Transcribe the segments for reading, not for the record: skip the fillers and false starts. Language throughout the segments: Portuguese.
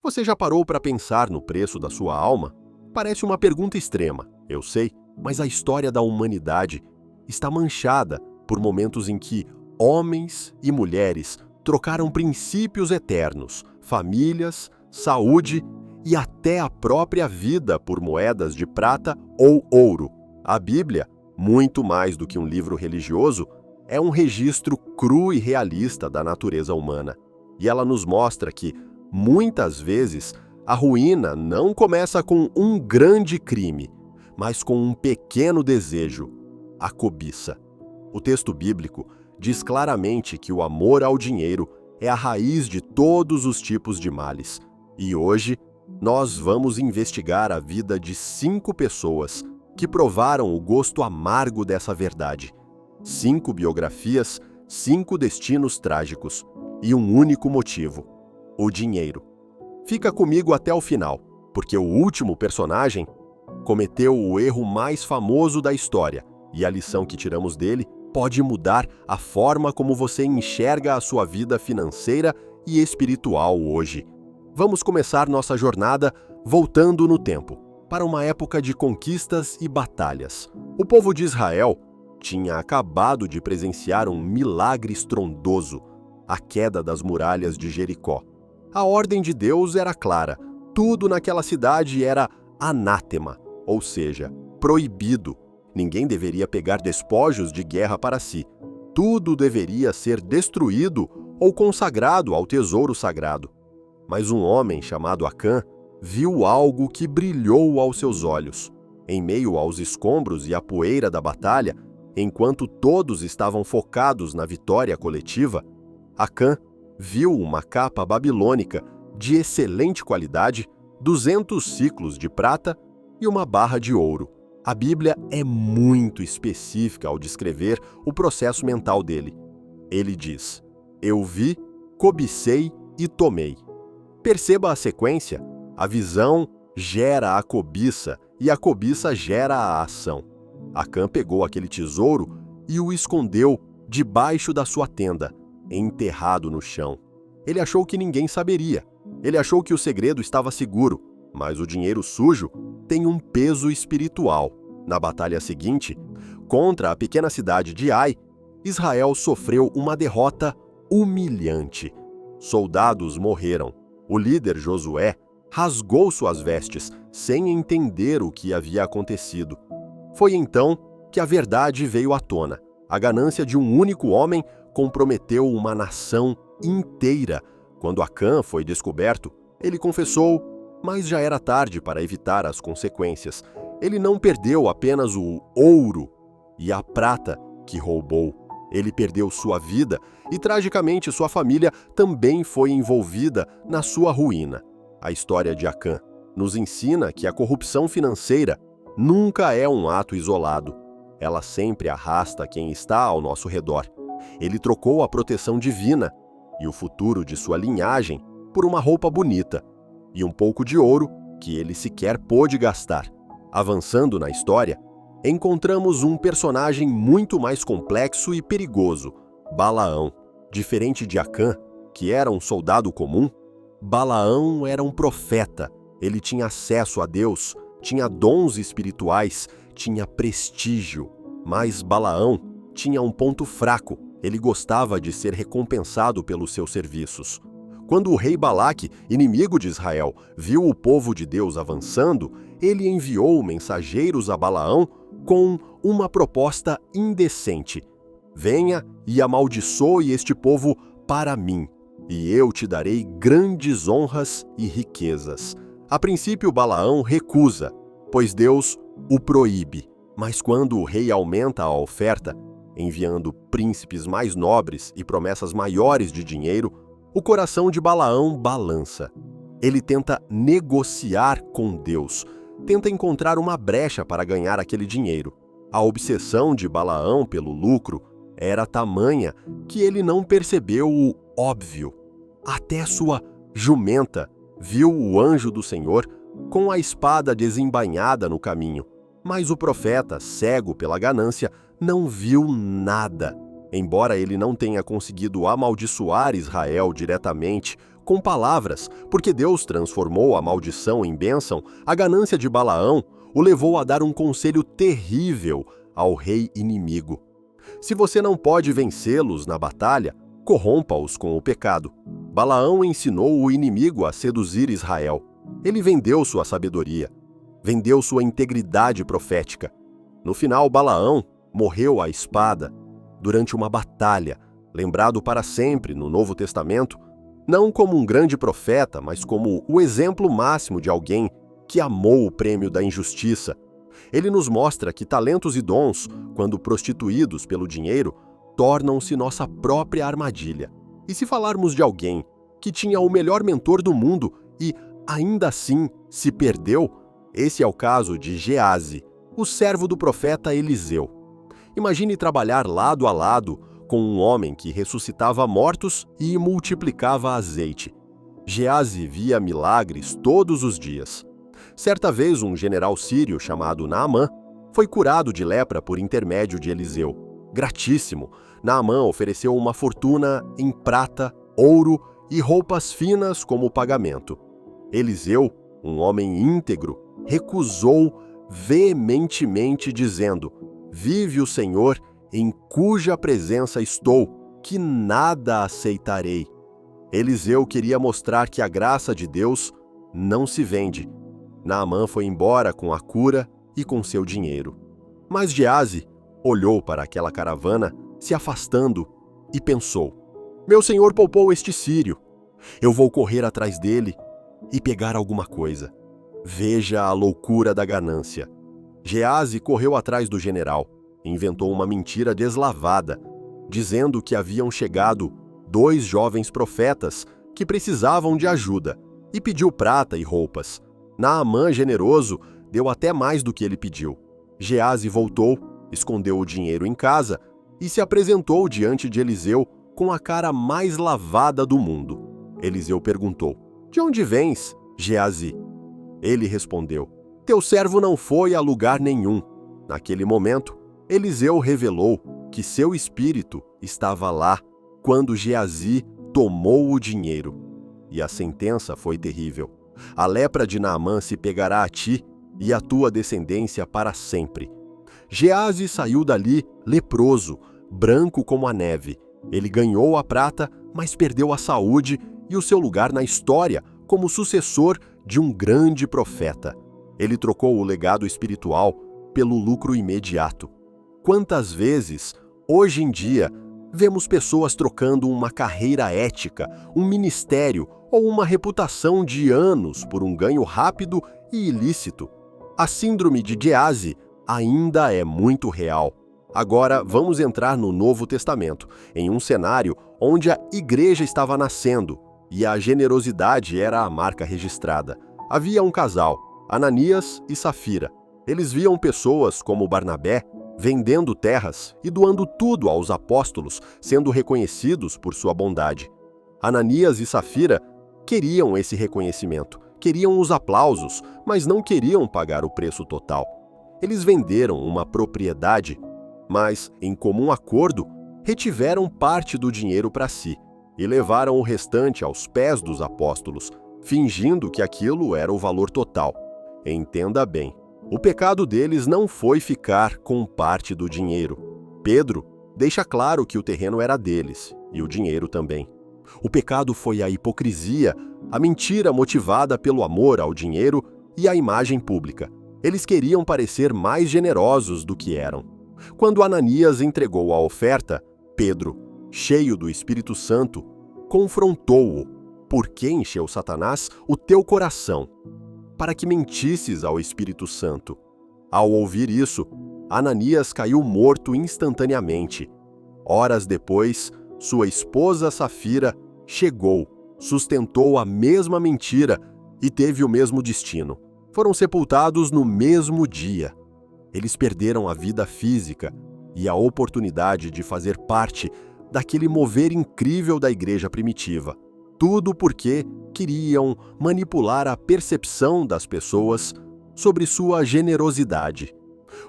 Você já parou para pensar no preço da sua alma? Parece uma pergunta extrema, eu sei, mas a história da humanidade está manchada por momentos em que homens e mulheres trocaram princípios eternos, famílias, saúde e até a própria vida por moedas de prata ou ouro. A Bíblia, muito mais do que um livro religioso, é um registro cru e realista da natureza humana. E ela nos mostra que, muitas vezes, a ruína não começa com um grande crime, mas com um pequeno desejo, a cobiça. O texto bíblico diz claramente que o amor ao dinheiro é a raiz de todos os tipos de males. E hoje, nós vamos investigar a vida de 5 pessoas que provaram o gosto amargo dessa verdade. 5 biografias, 5 destinos trágicos e um único motivo: o dinheiro. Fica comigo até o final, porque o último personagem cometeu o erro mais famoso da história, e a lição que tiramos dele pode mudar a forma como você enxerga a sua vida financeira e espiritual hoje. Vamos começar nossa jornada voltando no tempo, para uma época de conquistas e batalhas. O povo de Israel tinha acabado de presenciar um milagre estrondoso: a queda das muralhas de Jericó. A ordem de Deus era clara: tudo naquela cidade era anátema, ou seja, proibido. Ninguém deveria pegar despojos de guerra para si. Tudo deveria ser destruído ou consagrado ao tesouro sagrado. Mas um homem chamado Acã viu algo que brilhou aos seus olhos. Em meio aos escombros e à poeira da batalha, enquanto todos estavam focados na vitória coletiva, Acã viu uma capa babilônica de excelente qualidade, 200 siclos de prata e uma barra de ouro. A Bíblia é muito específica ao descrever o processo mental dele. Ele diz: "Eu vi, cobicei e tomei." Perceba a sequência: a visão gera a cobiça e a cobiça gera a ação. Acã pegou aquele tesouro e o escondeu debaixo da sua tenda, enterrado no chão. Ele achou que ninguém saberia. Ele achou que o segredo estava seguro, mas o dinheiro sujo tem um peso espiritual. Na batalha seguinte, contra a pequena cidade de Ai, Israel sofreu uma derrota humilhante. Soldados morreram. O líder Josué rasgou suas vestes, sem entender o que havia acontecido. Foi então que a verdade veio à tona. A ganância de um único homem comprometeu uma nação inteira. Quando Acã foi descoberto, ele confessou, mas já era tarde para evitar as consequências. Ele não perdeu apenas o ouro e a prata que roubou. Ele perdeu sua vida e, tragicamente, sua família também foi envolvida na sua ruína. A história de Acã nos ensina que a corrupção financeira nunca é um ato isolado. Ela sempre arrasta quem está ao nosso redor. Ele trocou a proteção divina e o futuro de sua linhagem por uma roupa bonita e um pouco de ouro que ele sequer pôde gastar. Avançando na história, encontramos um personagem muito mais complexo e perigoso: Balaão. Diferente de Acã, que era um soldado comum, Balaão era um profeta. Ele tinha acesso a Deus, tinha dons espirituais, tinha prestígio. Mas Balaão tinha um ponto fraco: ele gostava de ser recompensado pelos seus serviços. Quando o rei Balaque, inimigo de Israel, viu o povo de Deus avançando, ele enviou mensageiros a Balaão com uma proposta indecente: "Venha e amaldiçoe este povo para mim, e eu te darei grandes honras e riquezas." A princípio, Balaão recusa, pois Deus o proíbe. Mas quando o rei aumenta a oferta, enviando príncipes mais nobres e promessas maiores de dinheiro, o coração de Balaão balança. Ele tenta negociar com Deus, tenta encontrar uma brecha para ganhar aquele dinheiro. A obsessão de Balaão pelo lucro era tamanha que ele não percebeu o óbvio. Até sua jumenta viu o anjo do Senhor com a espada desembainhada no caminho. Mas o profeta, cego pela ganância, não viu nada. Embora ele não tenha conseguido amaldiçoar Israel diretamente com palavras, porque Deus transformou a maldição em bênção, a ganância de Balaão o levou a dar um conselho terrível ao rei inimigo. Se você não pode vencê-los na batalha, corrompa-os com o pecado. Balaão ensinou o inimigo a seduzir Israel. Ele vendeu sua sabedoria, vendeu sua integridade profética. No final, Balaão morreu à espada durante uma batalha, lembrado para sempre no Novo Testamento, não como um grande profeta, mas como o exemplo máximo de alguém que amou o prêmio da injustiça. Ele nos mostra que talentos e dons, quando prostituídos pelo dinheiro, tornam-se nossa própria armadilha. E se falarmos de alguém que tinha o melhor mentor do mundo e, ainda assim, se perdeu, esse é o caso de Geazi, o servo do profeta Eliseu. Imagine trabalhar lado a lado com um homem que ressuscitava mortos e multiplicava azeite. Geazi via milagres todos os dias. Certa vez, um general sírio chamado Naamã foi curado de lepra por intermédio de Eliseu. Gratíssimo, Naamã ofereceu uma fortuna em prata, ouro e roupas finas como pagamento. Eliseu, um homem íntegro, recusou veementemente, dizendo: "Vive o Senhor, em cuja presença estou, que nada aceitarei." Eliseu queria mostrar que a graça de Deus não se vende. Naamã foi embora com a cura e com seu dinheiro. Mas Geazi olhou para aquela caravana, se afastando, e pensou: "Meu senhor poupou este sírio. Eu vou correr atrás dele e pegar alguma coisa." Veja a loucura da ganância. Geazi correu atrás do general, inventou uma mentira deslavada, dizendo que haviam chegado 2 jovens profetas que precisavam de ajuda, e pediu prata e roupas. Naamã, generoso, deu até mais do que ele pediu. Geazi voltou, escondeu o dinheiro em casa e se apresentou diante de Eliseu com a cara mais lavada do mundo. Eliseu perguntou: "De onde vens, Geazi?" Ele respondeu: "Teu servo não foi a lugar nenhum." Naquele momento, Eliseu revelou que seu espírito estava lá quando Geazi tomou o dinheiro. E a sentença foi terrível. A lepra de Naamã se pegará a ti e a tua descendência para sempre. Geazi saiu dali leproso, branco como a neve. Ele ganhou a prata, mas perdeu a saúde e o seu lugar na história como sucessor de um grande profeta. Ele trocou o legado espiritual pelo lucro imediato. Quantas vezes, hoje em dia, vemos pessoas trocando uma carreira ética, um ministério ou uma reputação de anos por um ganho rápido e ilícito? A síndrome de Geazi ainda é muito real. Agora vamos entrar no Novo Testamento, em um cenário onde a igreja estava nascendo e a generosidade era a marca registrada. Havia um casal, Ananias e Safira. Eles viam pessoas como Barnabé vendendo terras e doando tudo aos apóstolos, sendo reconhecidos por sua bondade. Ananias e Safira queriam esse reconhecimento, queriam os aplausos, mas não queriam pagar o preço total. Eles venderam uma propriedade, mas, em comum acordo, retiveram parte do dinheiro para si e levaram o restante aos pés dos apóstolos, fingindo que aquilo era o valor total. Entenda bem, o pecado deles não foi ficar com parte do dinheiro. Pedro deixa claro que o terreno era deles, e o dinheiro também. O pecado foi a hipocrisia, a mentira motivada pelo amor ao dinheiro e à imagem pública. Eles queriam parecer mais generosos do que eram. Quando Ananias entregou a oferta, Pedro, cheio do Espírito Santo, confrontou-o. "Por que encheu Satanás o teu coração, para que mentisses ao Espírito Santo?" Ao ouvir isso, Ananias caiu morto instantaneamente. Horas depois, sua esposa Safira chegou, sustentou a mesma mentira e teve o mesmo destino. Foram sepultados no mesmo dia. Eles perderam a vida física e a oportunidade de fazer parte daquele mover incrível da igreja primitiva. Tudo porque queriam manipular a percepção das pessoas sobre sua generosidade.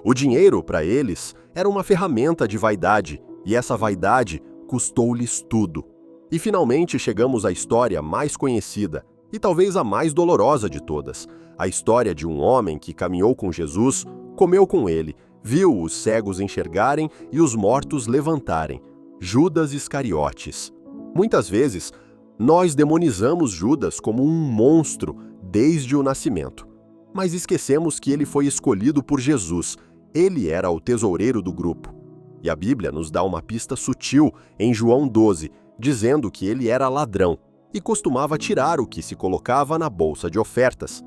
O dinheiro, para eles, era uma ferramenta de vaidade, e essa vaidade custou-lhes tudo. E finalmente chegamos à história mais conhecida e talvez a mais dolorosa de todas. A história de um homem que caminhou com Jesus, comeu com ele, viu os cegos enxergarem e os mortos levantarem. Judas Iscariotes. Muitas vezes, nós demonizamos Judas como um monstro desde o nascimento. Mas esquecemos que ele foi escolhido por Jesus. Ele era o tesoureiro do grupo. E a Bíblia nos dá uma pista sutil em João 12, dizendo que ele era ladrão e costumava tirar o que se colocava na bolsa de ofertas.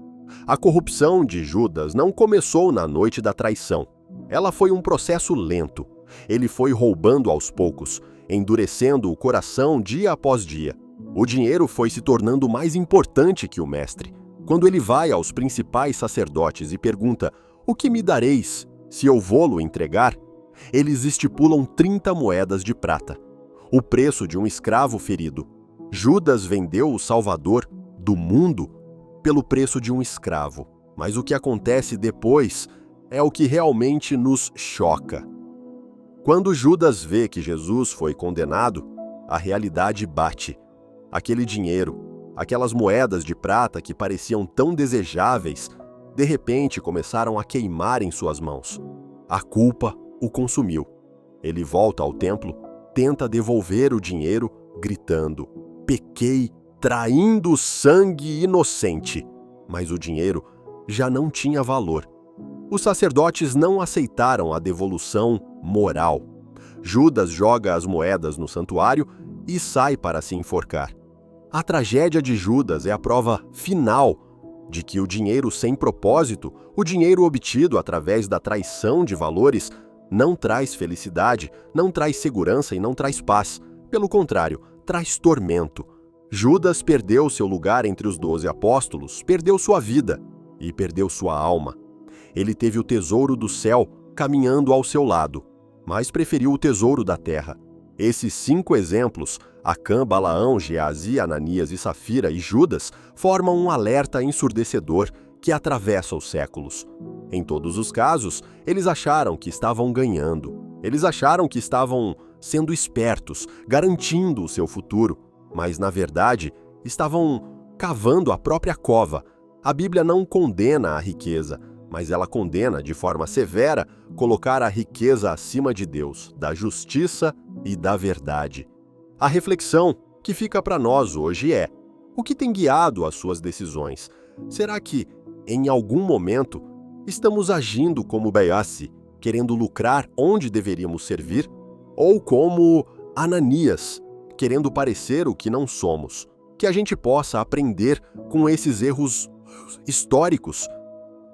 A corrupção de Judas não começou na noite da traição. Ela foi um processo lento. Ele foi roubando aos poucos, endurecendo o coração dia após dia. O dinheiro foi se tornando mais importante que o mestre. Quando ele vai aos principais sacerdotes e pergunta: "O que me dareis se eu vou-lo entregar?", eles estipulam 30 moedas de prata, o preço de um escravo ferido. Judas vendeu o Salvador do mundo pelo preço de um escravo. Mas o que acontece depois é o que realmente nos choca. Quando Judas vê que Jesus foi condenado, a realidade bate. Aquele dinheiro, aquelas moedas de prata que pareciam tão desejáveis, de repente começaram a queimar em suas mãos. A culpa o consumiu. Ele volta ao templo, tenta devolver o dinheiro, gritando: "Pequei, traindo sangue inocente." Mas o dinheiro já não tinha valor. Os sacerdotes não aceitaram a devolução moral. Judas joga as moedas no santuário e sai para se enforcar. A tragédia de Judas é a prova final de que o dinheiro sem propósito, o dinheiro obtido através da traição de valores, não traz felicidade, não traz segurança e não traz paz. Pelo contrário, traz tormento. Judas perdeu seu lugar entre os 12 apóstolos, perdeu sua vida e perdeu sua alma. Ele teve o tesouro do céu caminhando ao seu lado, mas preferiu o tesouro da terra. Esses 5 exemplos, Acã, Balaão, Geazi, Ananias e Safira e Judas, formam um alerta ensurdecedor que atravessa os séculos. Em todos os casos, eles acharam que estavam ganhando. Eles acharam que estavam sendo espertos, garantindo o seu futuro, mas, na verdade, estavam cavando a própria cova. A Bíblia não condena a riqueza, mas ela condena, de forma severa, colocar a riqueza acima de Deus, da justiça e da verdade. A reflexão que fica para nós hoje é: o que tem guiado as suas decisões? Será que, em algum momento, estamos agindo como Baiassi, querendo lucrar onde deveríamos servir? Ou como Ananias, querendo parecer o que não somos? Que a gente possa aprender com esses erros históricos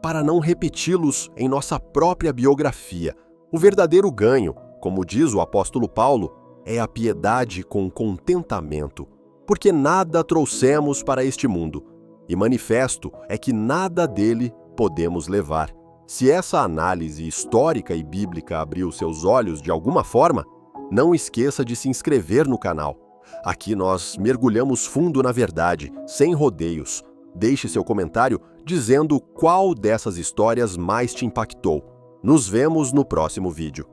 para não repeti-los em nossa própria biografia. O verdadeiro ganho, como diz o apóstolo Paulo, é a piedade com contentamento, porque nada trouxemos para este mundo, e manifesto é que nada dele podemos levar. Se essa análise histórica e bíblica abriu seus olhos de alguma forma, não esqueça de se inscrever no canal. Aqui nós mergulhamos fundo na verdade, sem rodeios. Deixe seu comentário dizendo qual dessas histórias mais te impactou. Nos vemos no próximo vídeo.